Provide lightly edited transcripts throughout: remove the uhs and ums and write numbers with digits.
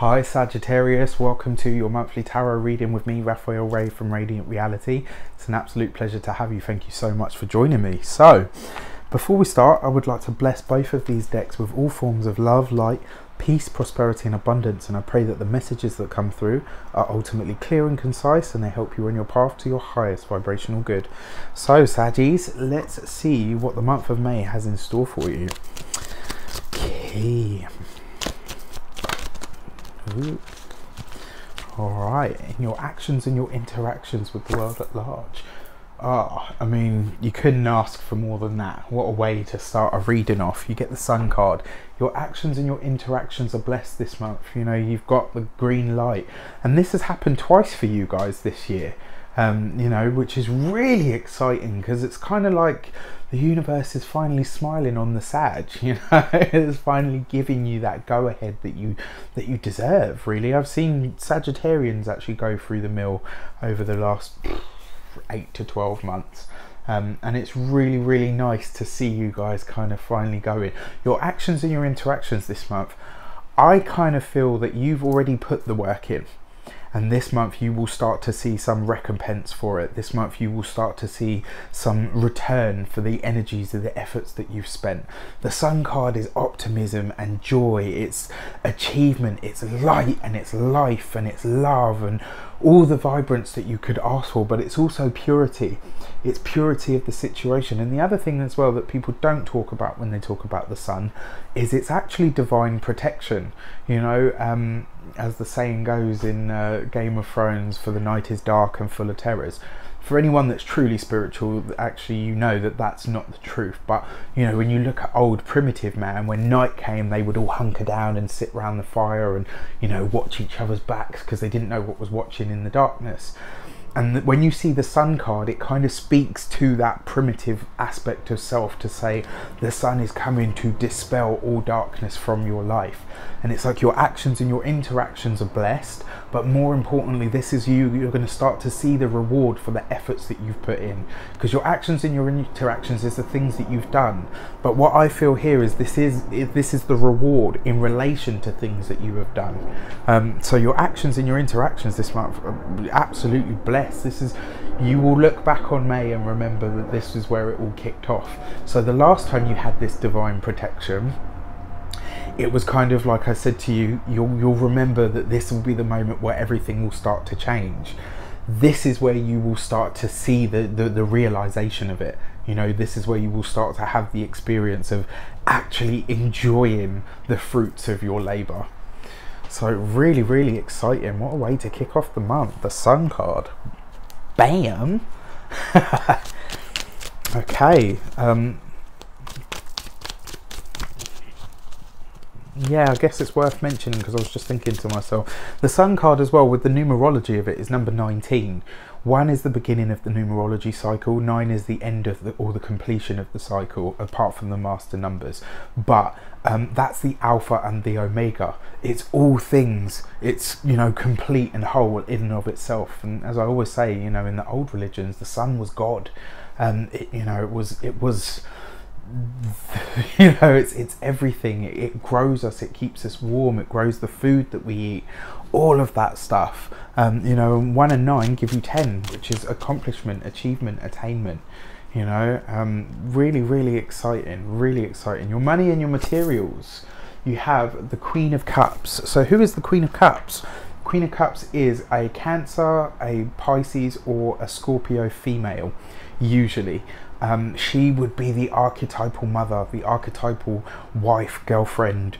Hi Sagittarius, welcome to your monthly tarot reading with me, Raphael Ray from Radiant Reality. It's an absolute pleasure to have you. Thank you so much for joining me. So, before we start, I would like to bless both of these decks with all forms of love, light, peace, prosperity and abundance, and I pray that the messages that come through are ultimately clear and concise and they help you on your path to your highest vibrational good. So Saggies, let's see what the month of May has in store for you. Okay. Alright, in your actions and your interactions with the world at large. I mean, you couldn't ask for more than that. What a way to start a reading off. You get the Sun card. Your actions and your interactions are blessed this month. You know, you've got the green light. And this has happened twice for you guys this year. You know, which is really exciting because it's kind of like the universe is finally smiling on the Sag, you know. It's finally giving you that go ahead that you deserve, really. I've seen Sagittarians actually go through the mill over the last 8 to 12 months. And it's really nice to see you guys kind of finally going. Your actions and your interactions this month, I kind of feel that you've already put the work in. And this month you will start to see some recompense for it. This month you will start to see some return for the energies of the efforts that you've spent. The Sun card is optimism and joy. It's achievement, it's light and it's life and it's love and all the vibrance that you could ask for, but it's also purity. It's purity of the situation. And the other thing as well that people don't talk about when they talk about the Sun is it's actually divine protection. You know, as the saying goes in Game of Thrones, for the night is dark and full of terrors. For anyone that's truly spiritual, actually, you know that that's not the truth. But, you know, when you look at old primitive man, when night came, they would all hunker down and sit around the fire and, you know, watch each other's backs because they didn't know what was watching in the darkness. And when you see the Sun card, it kind of speaks to that primitive aspect of self to say the Sun is coming to dispel all darkness from your life. And it's like your actions and your interactions are blessed, but more importantly, this is you're going to start to see the reward for the efforts that you've put in, because your actions and your interactions is the things that you've done. But what I feel here is this is the reward in relation to things that you have done. So your actions and your interactions this month are absolutely blessed. This is, you will look back on May and remember that this is where it all kicked off. So the last time you had this divine protection, it was kind of like I said to you, you'll remember that this will be the moment where everything will start to change. This is where you will start to see the realization of it. You know, this is where you will start to have the experience of actually enjoying the fruits of your labor. So really exciting. What a way to kick off the month. The Sun card. Bam. Okay. Yeah, I guess it's worth mentioning because I was just thinking to myself, the Sun card as well, with the numerology of it, is number 19. 1 is the beginning of the numerology cycle, 9 is the end of the completion of the cycle, apart from the master numbers. But that's the Alpha and the Omega. It's all things. It's, you know, complete and whole in and of itself. And as I always say, you know, in the old religions, the Sun was God. You know, it was you know, it's everything. It grows us, it keeps us warm, it grows the food that we eat, all of that stuff. You know, 1 and 9 give you 10, which is accomplishment, achievement, attainment. You know, really exciting, really exciting. Your money and your materials. You have the Queen of Cups. So who is the Queen of Cups? Queen of Cups is a Cancer, a Pisces or a Scorpio female, usually. She would be the archetypal mother, the archetypal wife, girlfriend,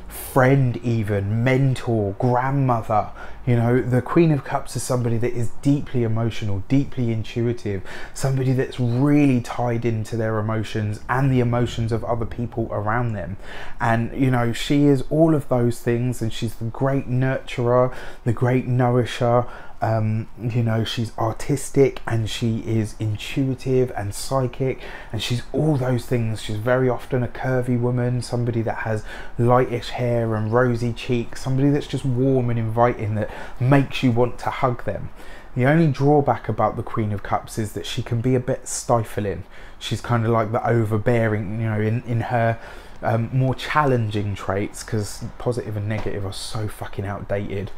friend even, mentor, grandmother. You know, the Queen of Cups is somebody that is deeply emotional, deeply intuitive, somebody that's really tied into their emotions and the emotions of other people around them. And, you know, she is all of those things, and she's the great nurturer, the great nourisher. You know, she's artistic and she is intuitive and psychic, and she's all those things. She's very often a curvy woman, somebody that has lightish hair and rosy cheeks, somebody that's just warm and inviting, that makes you want to hug them. The only drawback about the Queen of Cups is that she can be a bit stifling. She's kind of like the overbearing, you know, in her more challenging traits, because positive and negative are so fucking outdated.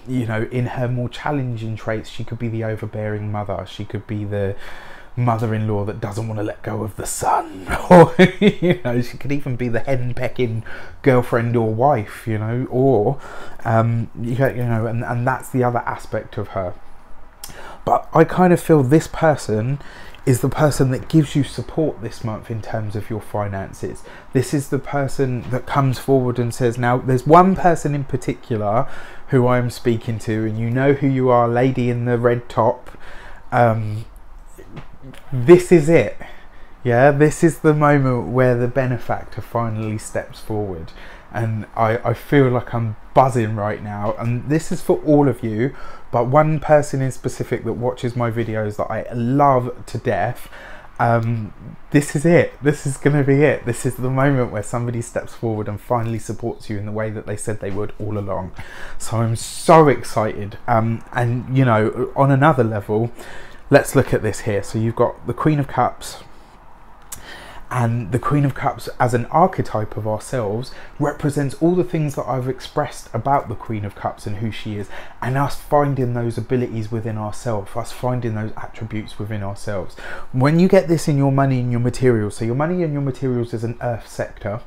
You know, in her more challenging traits, she could be the overbearing mother, she could be the mother-in-law that doesn't want to let go of the son, or you know, she could even be the hen-pecking girlfriend or wife, you know, or you know, and that's the other aspect of her. But I kind of feel this person is the person that gives you support this month in terms of your finances. This is the person that comes forward and says, now there's one person in particular who I'm speaking to, and you know who you are, lady in the red top. This is it. Yeah, this is the moment where the benefactor finally steps forward. And I feel like I'm buzzing right now, and this is for all of you, but one person in specific that watches my videos that I love to death. This is it. This is going to be it. This is the moment where somebody steps forward and finally supports you in the way that they said they would all along. So I'm so excited. And you know, on another level, let's look at this here. So you've got the Queen of Cups, and the Queen of Cups as an archetype of ourselves represents all the things that I've expressed about the Queen of Cups and who she is, and us finding those abilities within ourselves, us finding those attributes within ourselves. When you get this in your money and your materials, so your money and your materials is an earth sector,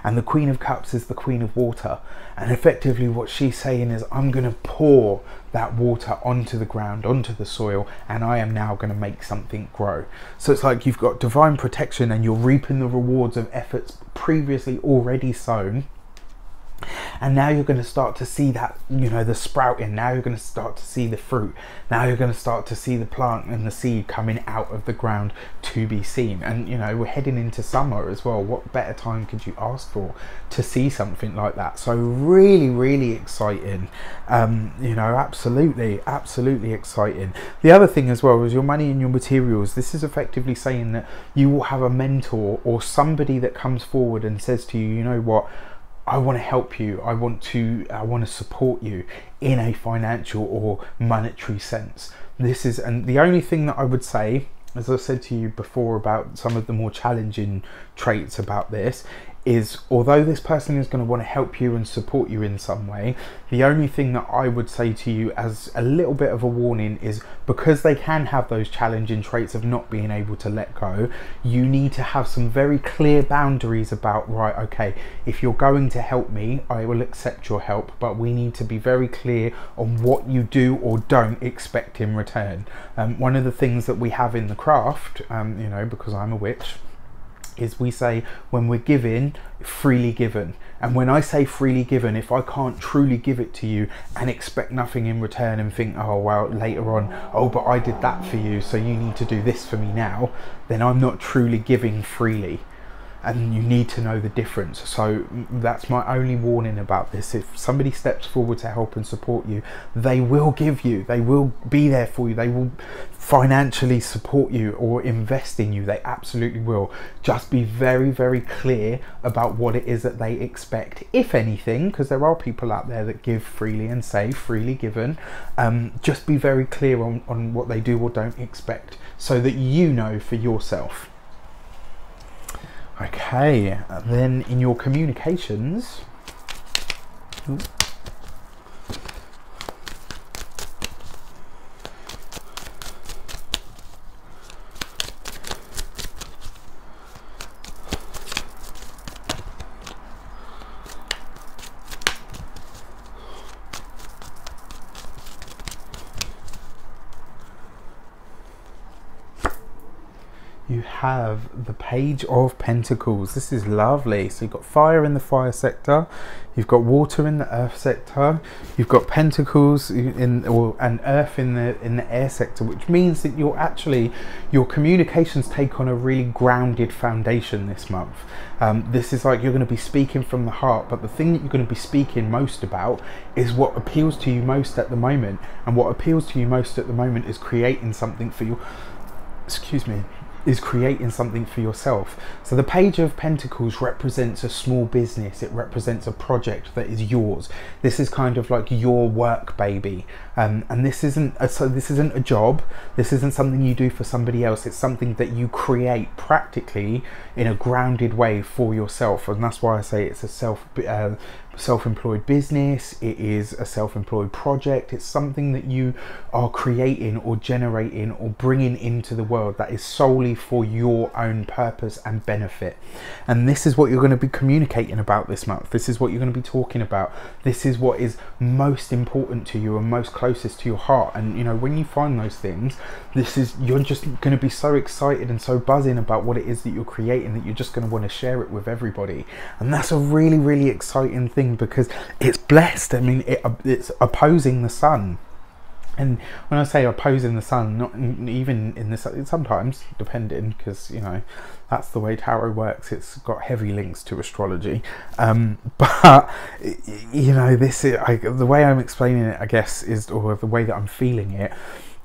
and the Queen of Cups is the Queen of Water, and effectively what she's saying is, I'm going to pour that water onto the ground, onto the soil, and I am now going to make something grow. So it's like you've got divine protection and you're reaping the rewards of efforts previously already sown, and now you're going to start to see that, you know, the sprouting. Now you're going to start to see the fruit. Now you're going to start to see the plant and the seed coming out of the ground to be seen. And you know, we're heading into summer as well. What better time could you ask for to see something like that? So really, really exciting. You know, absolutely exciting. The other thing as well is your money and your materials. This is effectively saying that you will have a mentor or somebody that comes forward and says to you, you know what, I want to help you, I want to support you in a financial or monetary sense. This is, and the only thing that I would say, as I said to you before about some of the more challenging traits about this, is although this person is going to want to help you and support you in some way, the only thing that I would say to you as a little bit of a warning is, because they can have those challenging traits of not being able to let go, you need to have some very clear boundaries about, right, okay, if you're going to help me, I will accept your help, but we need to be very clear on what you do or don't expect in return. One of the things that we have in the craft, you know, because I'm a witch, is we say when we're giving, freely given. And when I say freely given, if I can't truly give it to you and expect nothing in return and think, oh well, later on, oh but I did that for you, so you need to do this for me now, then I'm not truly giving freely. And you need to know the difference. So that's my only warning about this. If somebody steps forward to help and support you, they will give you, they will be there for you, they will financially support you or invest in you, they absolutely will. Just be very, very clear about what it is that they expect, if anything, because there are people out there that give freely and say freely given. Just be very clear on what they do or don't expect, so that you know for yourself. Okay, then in your communications, you have the Page of Pentacles. This is lovely. So you've got fire in the fire sector, you've got water in the earth sector, you've got pentacles and earth in the air sector, which means that your communications take on a really grounded foundation this month. This is like you're going to be speaking from the heart, but the thing that you're going to be speaking most about is what appeals to you most at the moment, and what appeals to you most at the moment is creating something for you. Excuse me. is creating something for yourself. So the Page of Pentacles represents a small business. It represents a project that is yours. This is kind of like your work baby, and this isn't a job. This isn't something you do for somebody else. It's something that you create practically in a grounded way for yourself, and that's why I say it's a self-employed business. It is a self-employed project. It's something that you are creating or generating or bringing into the world that is solely for your own purpose and benefit. And this is what you're going to be communicating about this month. This is what you're going to be talking about. This is what is most important to you and most closest to your heart. And you know, when you find those things, you're just going to be so excited and so buzzing about what it is that you're creating that you're just going to want to share it with everybody. And that's a really, really exciting thing, because it's blessed. I mean, it's opposing the sun. And when I say opposing the sun, not even in this, sometimes depending, because you know that's the way tarot works. It's got heavy links to astrology, but you know, this is the way I'm explaining it, I guess, is, or the way that I'm feeling it,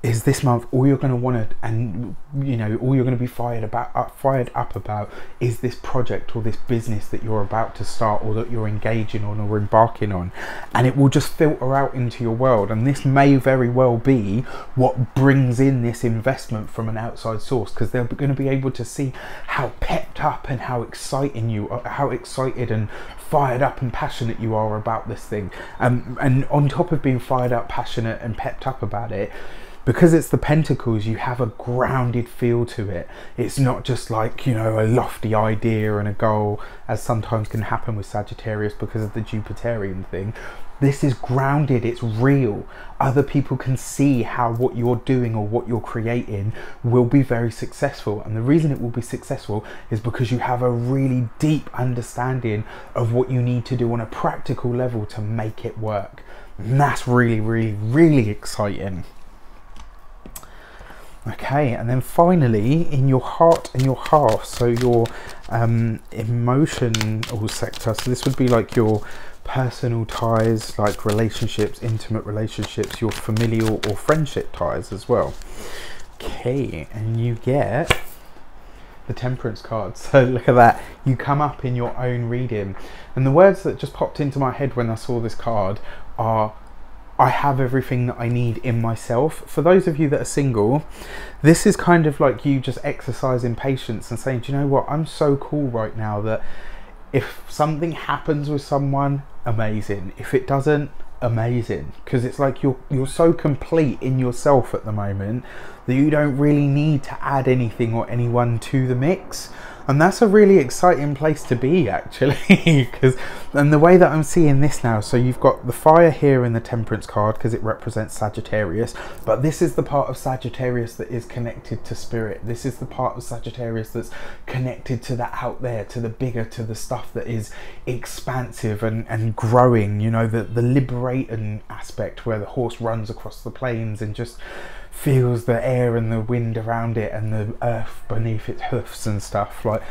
is this month all you're going to want to, and you know, all you're going to be fired up about is this project or this business that you're about to start, or that you're engaging on or embarking on, and it will just filter out into your world. And this may very well be what brings in this investment from an outside source, because they're going to be able to see how pepped up and how excited and fired up and passionate you are about this thing. And on top of being fired up, passionate and pepped up about it, because it's the Pentacles, you have a grounded feel to it. It's not just like, you know, a lofty idea and a goal, as sometimes can happen with Sagittarius because of the Jupiterian thing. This is grounded, it's real. Other people can see how what you're doing or what you're creating will be very successful. And the reason it will be successful is because you have a really deep understanding of what you need to do on a practical level to make it work. And that's really, really, really exciting. Okay, and then finally, in your heart and your half, so your emotional sector, so this would be like your personal ties, like relationships, intimate relationships, your familial or friendship ties as well. Okay, and you get the Temperance card. So look at that, you come up in your own reading, and the words that just popped into my head when I saw this card are, I have everything that I need in myself. For those of you that are single, this is kind of like you just exercising patience and saying, do you know what, I'm so cool right now that if something happens with someone, amazing. If it doesn't, amazing. Because it's like you're so complete in yourself at the moment that you don't really need to add anything or anyone to the mix. And that's a really exciting place to be, actually, and the way that I'm seeing this now, so you've got the fire here in the Temperance card because it represents Sagittarius, but this is the part of Sagittarius that is connected to spirit. This is the part of Sagittarius that's connected to the out there, to the bigger, to the stuff that is expansive and growing, you know, the liberating aspect where the horse runs across the plains and just feels the air and the wind around it and the earth beneath its hoofs and stuff. Like,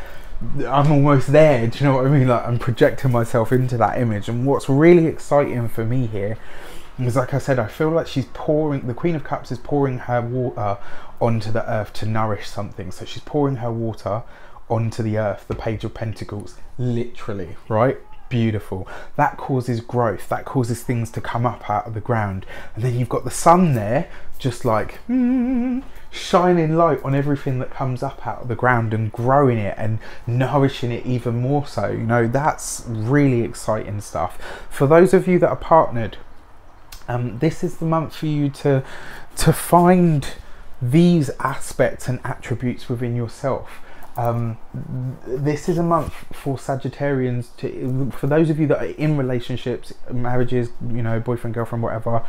I'm almost there, do you know what I mean? Like, I'm projecting myself into that image. And what's really exciting for me here is, like I said, I feel like she's pouring, the Queen of Cups is pouring her water onto the earth to nourish something. So she's pouring her water onto the earth, the Page of Pentacles, literally, right? Beautiful. That causes growth, that causes things to come up out of the ground. And then you've got the sun there, just like shining light on everything that comes up out of the ground and growing it and nourishing it even more so. You know, that's really exciting stuff. For those of you that are partnered, this is the month for you to find these aspects and attributes within yourself. This is a month for Sagittarians for those of you that are in relationships, marriages, you know, boyfriend, girlfriend, whatever.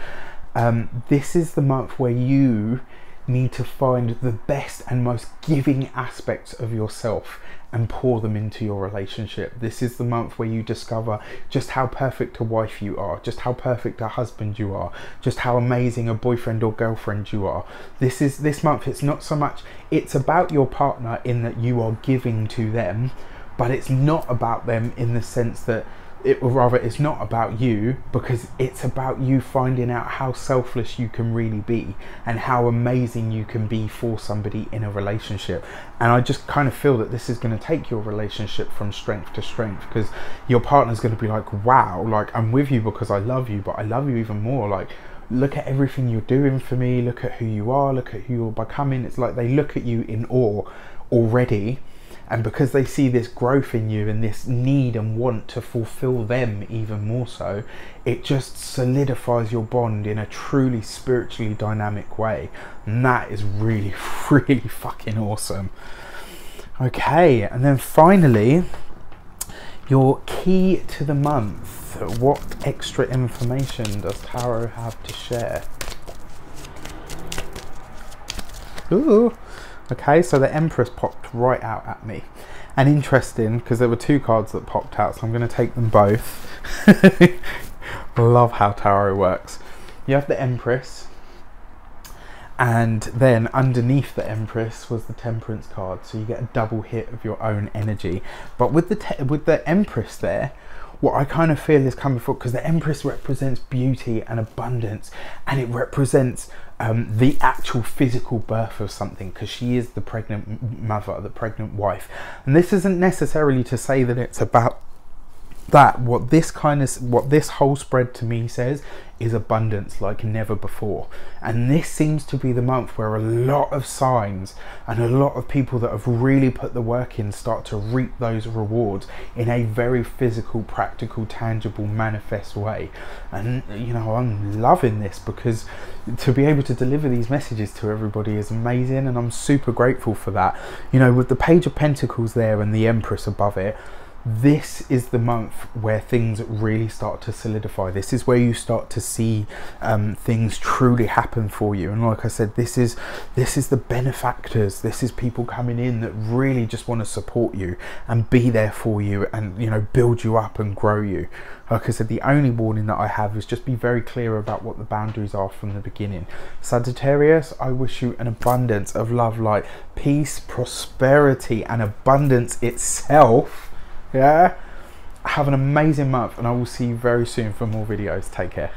This is the month where you need to find the best and most giving aspects of yourself and pour them into your relationship. This is the month where you discover just how perfect a wife you are, just how perfect a husband you are, just how amazing a boyfriend or girlfriend you are. This month, it's not so much, it's about your partner in that you are giving to them, but it's not about them in the sense that or rather it's not about you, because it's about you finding out how selfless you can really be and how amazing you can be for somebody in a relationship. And I just kind of feel that this is going to take your relationship from strength to strength, because your partner's going to be like, wow, like, I'm with you because I love you, but I love you even more. Like, look at everything you're doing for me, look at who you are, look at who you're becoming. It's like they look at you in awe already, and because they see this growth in you and this need and want to fulfill them even more so, it just solidifies your bond in a truly spiritually dynamic way. And that is really, really fucking awesome. Okay, and then finally, your key to the month. What extra information does Tarot have to share? Ooh. Okay, so the Empress popped right out at me. And interesting, because there were two cards that popped out, so I'm going to take them both. Love how tarot works. You have the Empress, and then underneath the Empress was the Temperance card, so you get a double hit of your own energy. But with the Empress there, what I kind of feel is coming forward, because the Empress represents beauty and abundance, and it represents the actual physical birth of something, because she is the pregnant mother, the pregnant wife. And this isn't necessarily to say that it's about that. What this whole spread to me says is abundance like never before. And this seems to be the month where a lot of signs and a lot of people that have really put the work in start to reap those rewards in a very physical, practical, tangible, manifest way. And you know, I'm loving this, because to be able to deliver these messages to everybody is amazing, and I'm super grateful for that. You know, with the Page of Pentacles there and the Empress above it, this is the month where things really start to solidify. This is where you start to see things truly happen for you. And like I said, this is the benefactors. This is people coming in that really just want to support you and be there for you, and you know, build you up and grow you. Like I said, the only warning that I have is just be very clear about what the boundaries are from the beginning. Sagittarius, I wish you an abundance of love, light, peace, prosperity, and abundance itself. Yeah, have an amazing month, and I will see you very soon for more videos. Take care.